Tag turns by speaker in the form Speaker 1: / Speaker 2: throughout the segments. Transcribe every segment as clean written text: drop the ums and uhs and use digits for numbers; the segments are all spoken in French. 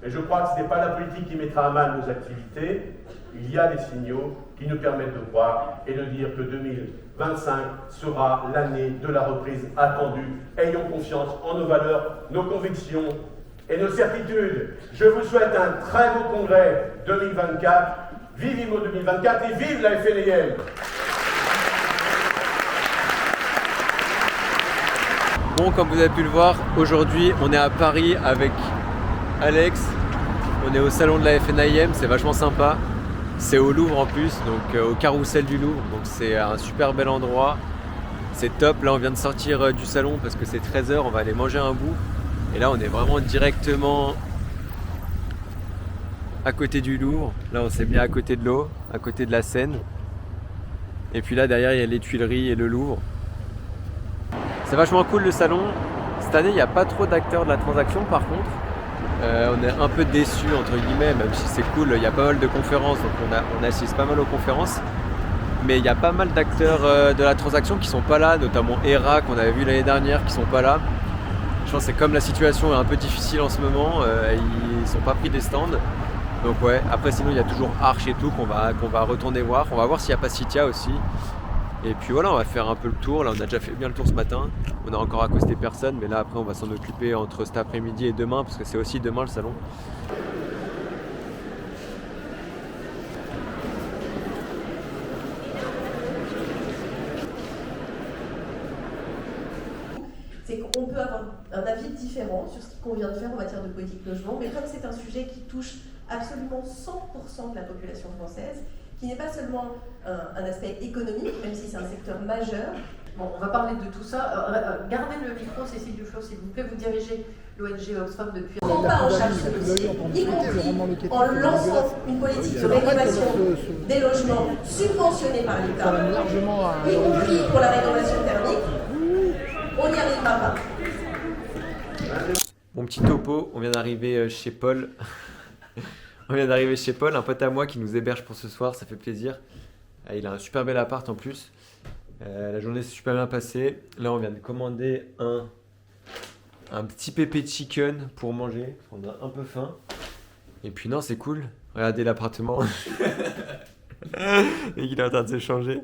Speaker 1: Et je crois que ce n'est pas la politique qui mettra à mal nos activités. Il y a des signaux qui nous permettent de croire et de dire que 2025 sera l'année de la reprise attendue. Ayons confiance en nos valeurs, nos convictions et nos certitudes. Je vous souhaite un très beau congrès 2024. Vive IMO 2024 et vive la FNIM.
Speaker 2: Bon, comme vous avez pu le voir, aujourd'hui on est à Paris avec Alex. On est au salon de la FNIM, c'est vachement sympa. C'est au Louvre en plus, donc au carrousel du Louvre. Donc c'est un super bel endroit. C'est top. Là on vient de sortir du salon parce que c'est 13h, on va aller manger un bout. Et là on est vraiment directement à côté du Louvre. Là on s'est mis à côté de l'eau, à côté de la Seine. Et puis là derrière il y a les Tuileries et le Louvre. C'est vachement cool le salon. Cette année il n'y a pas trop d'acteurs de la transaction par contre. On est un peu déçus entre guillemets, même si c'est cool, il y a pas mal de conférences, donc on assiste pas mal aux conférences. Mais il y a pas mal d'acteurs de la transaction qui sont pas là, notamment ERA qu'on avait vu l'année dernière qui sont pas là. Je pense que c'est comme la situation est un peu difficile en ce moment, ils sont pas pris des stands. Donc ouais, après sinon il y a toujours Arch et tout qu'on va retourner voir. On va voir s'il n'y a pas Citia aussi. Et puis voilà, on va faire un peu le tour. Là on a déjà fait bien le tour ce matin. On a encore accosté personne, mais là après on va s'en occuper entre cet après-midi et demain, parce que c'est aussi demain le salon.
Speaker 3: C'est qu'on peut avoir un avis différent sur ce qu'il convient de faire en matière de politique logement, mais comme c'est un sujet qui touche absolument 100% de la population française, qui n'est pas seulement un aspect économique, même si c'est un secteur majeur.
Speaker 4: Bon, on va parler de tout ça. Gardez le micro, Cécile Duflo, s'il vous plaît. Vous dirigez l'ONG Oxfam depuis...
Speaker 3: On ne prend pas en charge ce dossier, y compris en lançant une politique de rénovation des logements subventionnés par l'État, y compris pour la rénovation thermique. On n'y arrivera pas.
Speaker 2: Mon petit topo, on vient d'arriver chez Paul. On vient d'arriver chez Paul, un pote à moi qui nous héberge pour ce soir, ça fait plaisir. Il a un super bel appart en plus. La journée s'est super bien passée. Là, on vient de commander un petit pépé chicken pour manger. On a un peu faim. Et puis non, c'est cool. Regardez l'appartement. Et il est en train de se changer.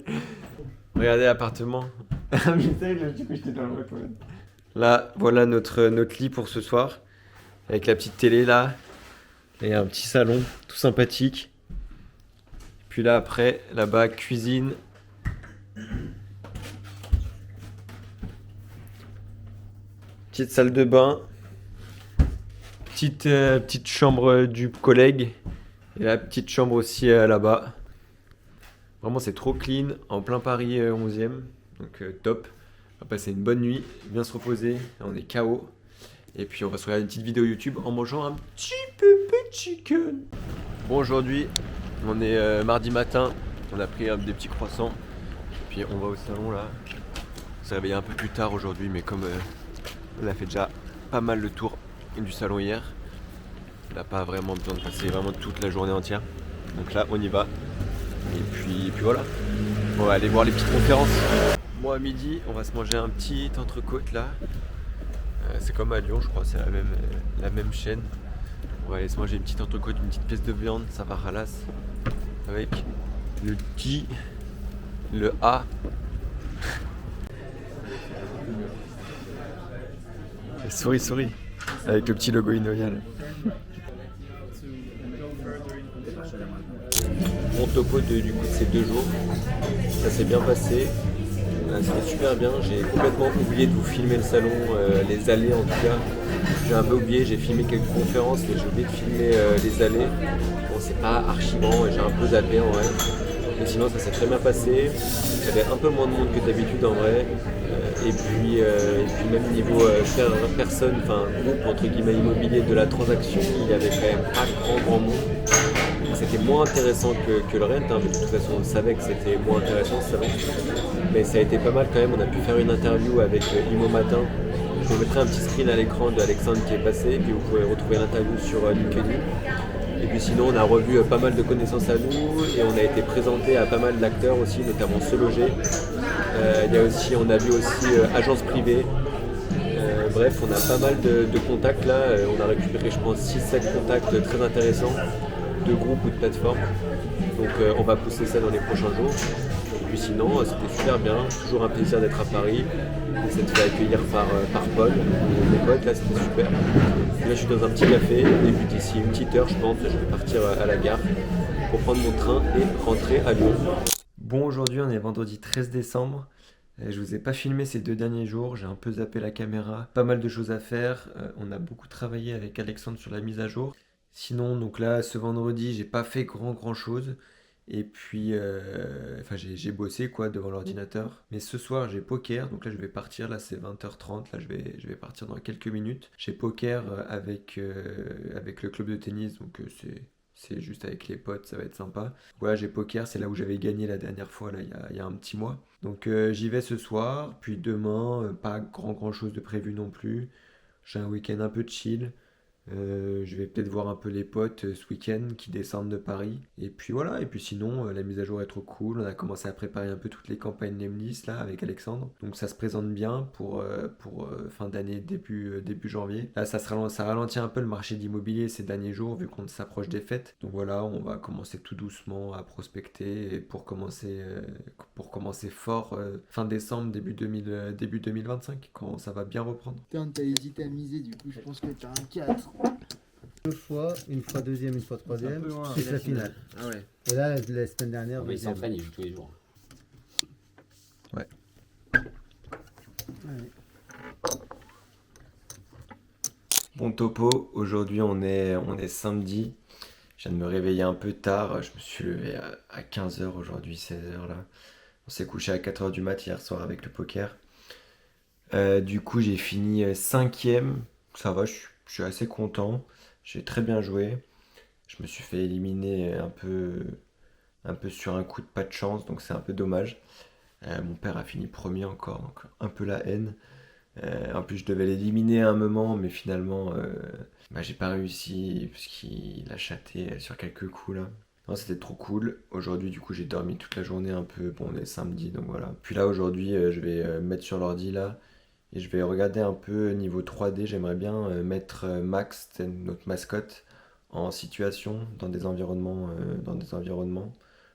Speaker 2: Regardez l'appartement. Là, voilà notre lit pour ce soir. Avec la petite télé là. Et un petit salon tout sympathique. Puis là après, là-bas, cuisine. Petite salle de bain. Petite chambre du collègue. Et la petite chambre aussi là-bas. Vraiment c'est trop clean. En plein Paris 11e. Donc top. On va passer une bonne nuit. Bien se reposer. On est KO. Et puis on va se regarder une petite vidéo YouTube en mangeant un petit pépé chicken. Bon, aujourd'hui on est mardi matin. On a pris des petits croissants. Puis on va au salon là. On s'est réveillé un peu plus tard aujourd'hui, mais comme on a fait déjà pas mal le tour du salon hier, on n'a pas vraiment besoin de passer vraiment toute la journée entière. Donc là on y va. Et puis voilà. On va aller voir les petites conférences. Moi à midi on va se manger un petit entrecôte là. C'est comme à Lyon, je crois, c'est la même chaîne. On va aller se manger une petite entrecôte, une petite pièce de viande, ça va ralasse. Avec le J, le A. Souris, avec le petit logo Inoyal. Mon topo du coup de ces 2 jours, ça s'est bien passé. C'était super bien, j'ai complètement oublié de vous filmer le salon, les allées en tout cas. J'ai un peu oublié, j'ai filmé quelques conférences, mais j'ai oublié de filmer les allées. Bon, c'est pas archi grand, j'ai un peu zappé en vrai. Mais sinon, ça s'est très bien passé. Il y avait un peu moins de monde que d'habitude en vrai. Et puis même niveau personne, enfin groupe entre guillemets immobilier de la transaction, il y avait quand même pas grand monde. C'était moins intéressant que le rent, hein, mais de toute façon on savait que c'était moins intéressant ce salon. Mais ça a été pas mal quand même, on a pu faire une interview avec Imo Matin. Je vous mettrai un petit screen à l'écran d'Alexandre qui est passé, puis vous pouvez retrouver l'interview sur LinkedIn. Et puis sinon on a revu pas mal de connaissances à nous et on a été présenté à pas mal d'acteurs aussi, notamment Se Loger. On a vu aussi Agence Privée. Bref, on a pas mal de contacts là. On a récupéré, je pense, 6-7 contacts très intéressants de groupes ou de plateformes. Donc on va pousser ça dans les prochains jours. Et puis sinon, c'était super bien. Toujours un plaisir d'être à Paris. On s'est fait accueillir par Paul, mes potes, là c'était super. Là je suis dans un petit café, début d'ici une petite heure je pense, je vais partir à la gare pour prendre mon train et rentrer à Lyon. Bon, aujourd'hui on est vendredi 13 décembre. Je vous ai pas filmé ces 2 derniers jours, j'ai un peu zappé la caméra, pas mal de choses à faire. On a beaucoup travaillé avec Alexandre sur la mise à jour. Sinon, donc là, ce vendredi, j'ai pas fait grand chose. Et puis, j'ai bossé quoi devant l'ordinateur. Mais ce soir, j'ai poker. Donc là, je vais partir. Là, c'est 20h30. Là, je vais partir dans quelques minutes. J'ai poker avec le club de tennis. Donc c'est juste avec les potes, ça va être sympa. Voilà, j'ai poker. C'est là où j'avais gagné la dernière fois, là, il y a un petit mois. Donc j'y vais ce soir. Puis demain, pas grand chose de prévu non plus. J'ai un week-end un peu chill. Je vais peut-être voir un peu les potes ce week-end qui descendent de Paris. Et puis voilà, et puis sinon, la mise à jour est trop cool. On a commencé à préparer un peu toutes les campagnes Nameless là avec Alexandre. Donc ça se présente bien pour fin d'année, début janvier. Là, ça ralentit un peu le marché de l'immobilier ces derniers jours vu qu'on s'approche des fêtes. Donc voilà, on va commencer tout doucement à prospecter et pour commencer fort fin décembre, début 2025, quand ça va bien reprendre.
Speaker 5: Putain, t'as hésité à miser, du coup, je pense que t'as un 4.
Speaker 6: 2 fois, une fois deuxième, une fois troisième, plus la finale.
Speaker 5: Ah ouais.
Speaker 6: Et là, la semaine dernière,
Speaker 7: Il
Speaker 6: deuxième.
Speaker 7: s'entraîne, il joue tous les jours.
Speaker 2: Ouais. Bon topo, aujourd'hui on est samedi. Je viens de me réveiller un peu tard, je me suis levé à 15h aujourd'hui, 16h là. On s'est couché à 4h du mat hier soir avec le poker. Du coup j'ai fini 5ème, ça va, je suis assez content. J'ai très bien joué. Je me suis fait éliminer un peu sur un coup de pas de chance, donc c'est un peu dommage. Mon père a fini premier encore, donc un peu la haine. En plus, je devais l'éliminer à un moment, mais finalement, j'ai pas réussi parce qu'il a chaté sur quelques coups là. Non, c'était trop cool. Aujourd'hui, du coup, j'ai dormi toute la journée un peu. Bon, on est samedi, donc voilà. Puis là, aujourd'hui, je vais me mettre sur l'ordi là et je vais regarder un peu niveau 3D. J'aimerais bien mettre Max, c'est notre mascotte, en situation dans des environnements.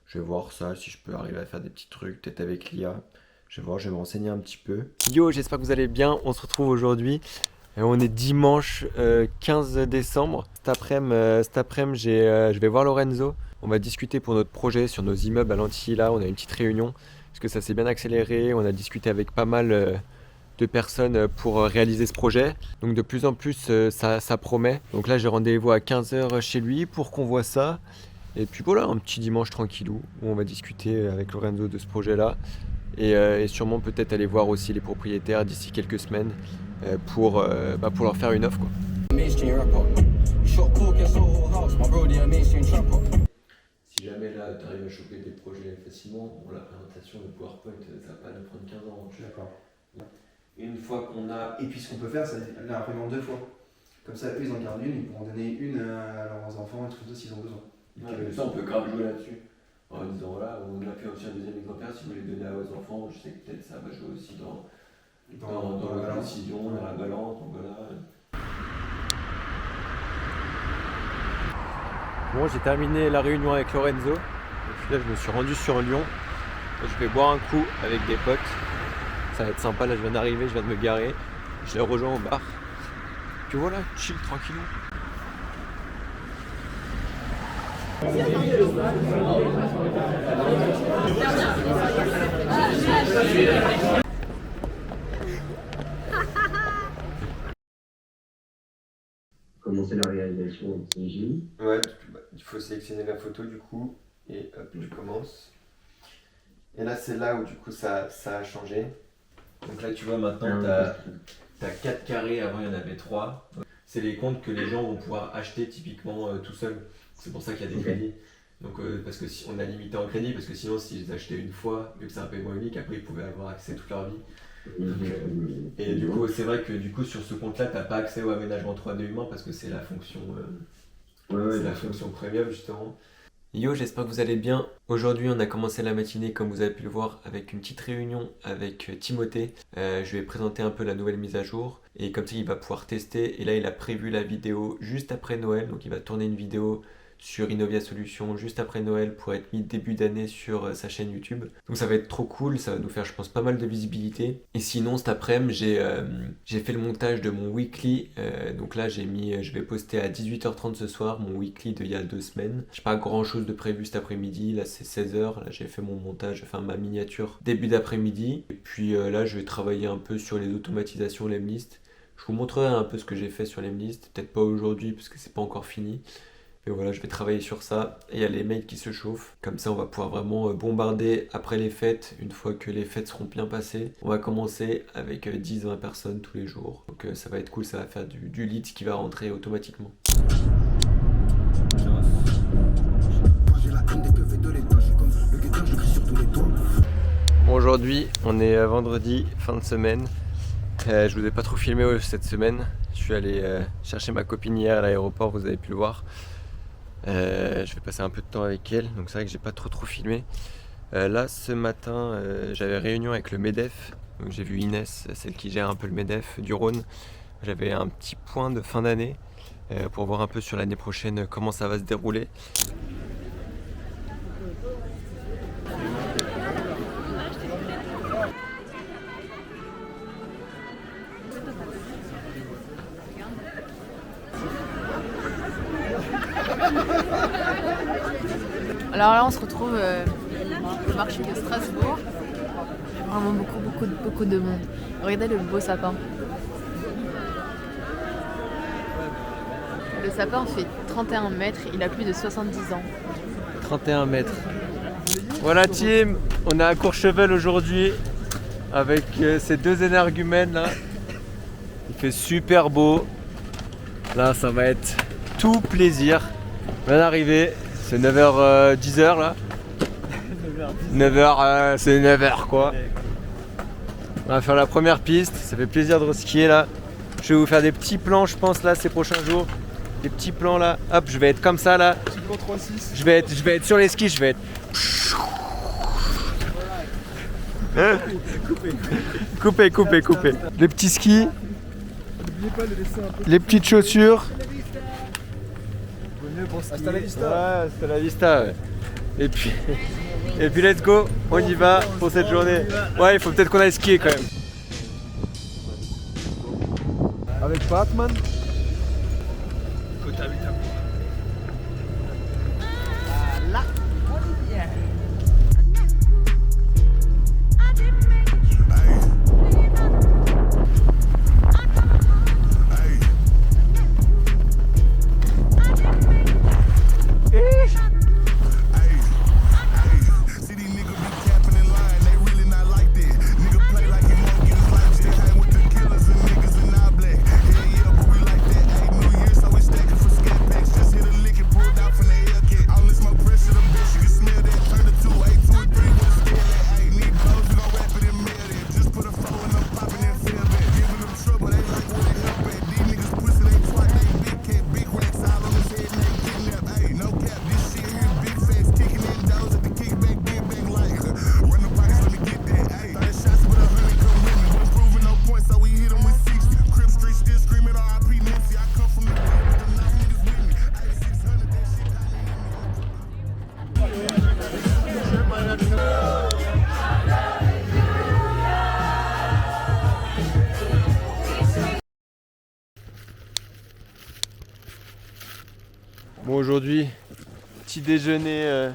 Speaker 2: Je vais voir ça, si je peux arriver à faire des petits trucs, peut-être avec l'IA. Je vais voir, je vais me renseigner un petit peu. Yo, j'espère que vous allez bien. On se retrouve aujourd'hui. On est dimanche 15 décembre. Cet après-midi, je vais voir Lorenzo. On va discuter pour notre projet sur nos immeubles à Lantilly. Là, on a une petite réunion parce que ça s'est bien accéléré. On a discuté avec pas mal de personnes pour réaliser ce projet. Donc de plus en plus, ça promet. Donc là, j'ai rendez-vous à 15h chez lui pour qu'on voit ça. Et puis voilà, un petit dimanche tranquillou où on va discuter avec Lorenzo de ce projet-là. Et sûrement peut-être aller voir aussi les propriétaires d'ici quelques semaines pour leur faire une offre quoi. Si jamais là tu arrives à choper des projets facilement, la présentation, le PowerPoint, ça va pas nous prendre 15 ans.
Speaker 8: D'accord.
Speaker 2: Une fois qu'on a...
Speaker 8: Et puis ce qu'on peut faire, c'est l'imprimante 2 fois. Comme ça, eux ils en gardent une, ils pourront donner une à leurs enfants, et tout ça s'ils ont besoin.
Speaker 2: Ça on peut grave jouer là-dessus. En disant voilà, on a fait aussi un deuxième exemplaire, si vous voulez donner à vos enfants, je sais que peut-être ça va jouer aussi dans la décision, dans la balance, donc voilà. Bon, j'ai terminé la réunion avec Lorenzo, et puis là je me suis rendu sur Lyon. Là, je vais boire un coup avec des potes, ça va être sympa, là je viens d'arriver, je viens de me garer, je les rejoins au bar. Puis voilà, chill, tranquillou.
Speaker 9: Commencer la réalisation de CJ.
Speaker 2: Ouais, il faut sélectionner la photo du coup, et hop, tu commences. Et là, c'est là où du coup ça a changé. Donc là, tu vois, maintenant, t'as 4 carrés, avant il y en avait 3. C'est les comptes que les gens vont pouvoir acheter typiquement tout seuls. C'est pour ça qu'il y a des crédits. Donc, parce que si on a limité en crédit, parce que sinon, s'ils achetaient une fois, vu que c'est un paiement unique, après ils pouvaient avoir accès toute leur vie. Donc, et du coup, c'est vrai que du coup, sur ce compte-là, t'as pas accès au aménagement 3D humain parce que c'est la fonction, la fonction premium justement. Yo, j'espère que vous allez bien. Aujourd'hui, on a commencé la matinée, comme vous avez pu le voir, avec une petite réunion avec Timothée. Je lui ai présenté un peu la nouvelle mise à jour et comme ça, il va pouvoir tester. Et là, il a prévu la vidéo juste après Noël, donc il va tourner une vidéo sur Innovia Solutions juste après Noël pour être mis début d'année sur sa chaîne YouTube. Donc ça va être trop cool, ça va nous faire je pense pas mal de visibilité. Et sinon cet après-midi j'ai fait le montage de mon weekly, donc là je vais poster à 18h30 ce soir mon weekly d'il y a 2 semaines. J'ai pas grand chose de prévu cet après-midi, là c'est 16h, là j'ai fait mon montage, enfin ma miniature début d'après-midi. Et puis là je vais travailler un peu sur les automatisations Lemlist. Je vous montrerai un peu ce que j'ai fait sur Lemlist, peut-être pas aujourd'hui parce que c'est pas encore fini. Et voilà, je vais travailler sur ça. Et il y a les mails qui se chauffent. Comme ça, on va pouvoir vraiment bombarder après les fêtes. Une fois que les fêtes seront bien passées, on va commencer avec 10-20 personnes tous les jours. Donc ça va être cool, ça va faire du lead qui va rentrer automatiquement. Bon, aujourd'hui, on est vais fin de semaine. Je vous ai pas trop filmé cette semaine. Je suis allé chercher ma copine hier à l'aéroport, vous avez pu le voir. Je vais passer un peu de temps avec elle, donc c'est vrai que j'ai pas trop filmé. Là ce matin j'avais réunion avec le MEDEF, donc j'ai vu Inès, celle qui gère un peu le MEDEF du Rhône. J'avais un petit point de fin d'année pour voir un peu sur l'année prochaine comment ça va se dérouler.
Speaker 7: Alors là on se retrouve au marché de Strasbourg. Vraiment beaucoup de monde. Regardez le beau sapin. Le sapin fait 31 mètres, il a plus de 70 ans.
Speaker 2: 31 mètres. Voilà team, on est à Courchevel aujourd'hui avec ces 2 énergumènes là. Il fait super beau. Là ça va être tout plaisir. On vient d'arriver. C'est 9h, 10h là. 9h, c'est 9h quoi. On va faire la première piste, ça fait plaisir de reskier là. Je vais vous faire des petits plans je pense là ces prochains jours. Des petits plans là. Hop, je vais être comme ça là. Je vais être sur les skis, je vais être. Coupé. Les petits skis. Les petites chaussures.
Speaker 5: Hasta la vista.
Speaker 2: Ouais, hasta la vista. Ouais. Et puis let's go, on y va pour cette journée. Ouais, il faut peut-être qu'on aille skier quand même.
Speaker 5: Avec Batman.
Speaker 2: Bon aujourd'hui, petit déjeuner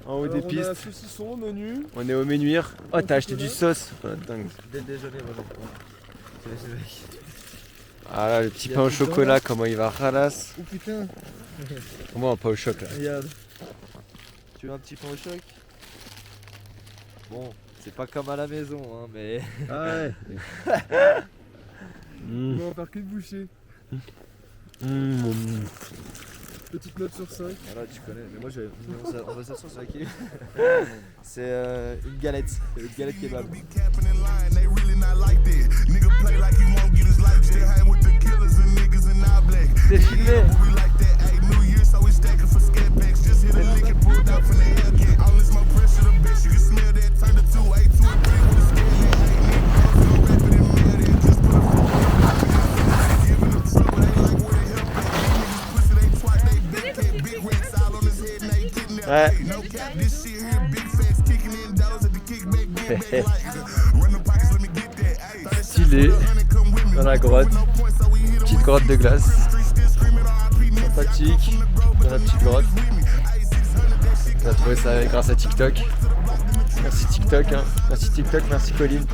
Speaker 2: en haut des pistes.
Speaker 5: On a un saucisson au menu.
Speaker 2: On est au Menuire. Oh t'as acheté du sauce. Oh, dingue.
Speaker 5: Dès le déjeuner, moi je prends.
Speaker 2: Ah là le petit pain au chocolat, comment il va ralasse.
Speaker 5: Oh putain.
Speaker 2: Comment un pain au choc là.
Speaker 5: Regarde. Tu veux un petit pain au choc? Bon, c'est pas comme à la maison hein, mais...
Speaker 6: Ah ouais.
Speaker 5: On va en faire qu'une bouchée. Petite note sur 5. Voilà, tu connais, mais moi on va s'asseoir sur la quille. C'est une galette kebab.
Speaker 2: C'est filmé. Ouais. Stylé. Dans la grotte. Petite grotte de glace. Sympathique. Dans la petite grotte. On a trouvé ça grâce à TikTok. Merci TikTok, hein. Merci TikTok, merci Colline.